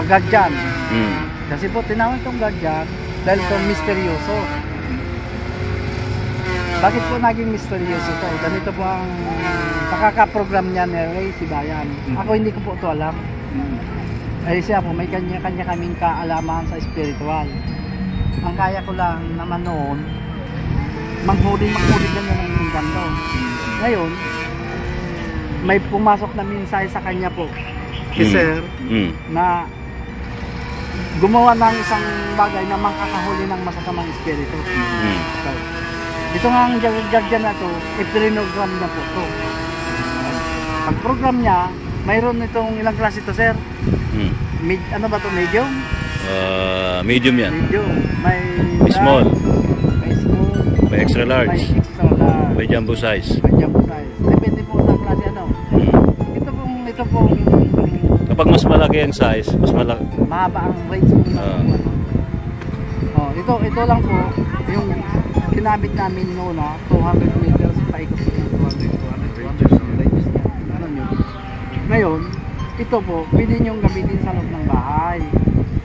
guardian. Kasi po tinawag itong guardian dahil ito misteryoso. Bakit po naging misteryoso ito? Ganito po ang pakakaprogram niya ni Ray Sibayan. Ako hindi ko po ito alam. Ay siya po, may kanya-kanya kaming kaalaman sa spiritual. Ang kaya ko lang naman noon, maghuli ganyan ng inkanto. Ngayon, may pumasok na mensahe sa kanya po, si Sir, na gumawa ng isang bagay na makakahuli ng masasamang espiritu. So, ito nga ang guardian na to, ipinogram na po ito. Pag program niya, mayroon itong ilang klase ito, Sir? Ano ba ito? Medium? Medium yan. Medium. May small. May small. May extra large. May extra large. May jumbo size. May jumbo size. Depende po sa klase ano. Ito pong Kapag mas malaki ang size, mas malaki. mahaba ang range mo. Ito lang po yung kinabit namin noon na 200 meters paikot po yung 200 range niya. Ano yun? Ngayon, ito po, pwede nyo gamitin sa loob ng bahay.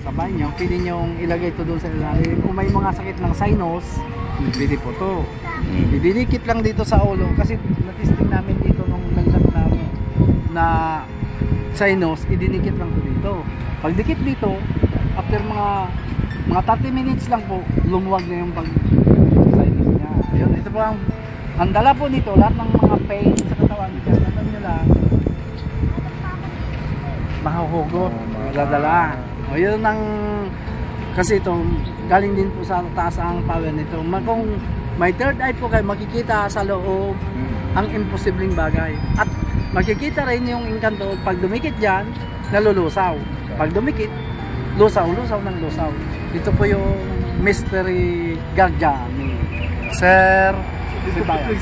Sa banyo, pwede nyo ilagay ito doon sa ilalim. Kung may mga sakit ng sinus, pwede po ito. Ididikit lang dito sa ulo kasi natisting namin dito nung nagsak namin na sinus, ididikit lang ito dito. Pag dikit dito, after mga 30 minutes lang po, lumuwag na yung pag-sinus niya. Ayun, ito po ang dala po nito, lahat ng mga pain sa katawan niya, natin nyo lang, mahuhugot, dadala. O yun ang, kasi ito, galing din po sa taas ang power nito. Kung may third eye po kayo, makikita sa loob ang imposibleng bagay. At makikita rin yung inkanto, pag dumikit dyan, nalulusaw. Pag dumikit, lusaw ng lusaw. Ito po yung mystery guardian ni Sir Sibayan.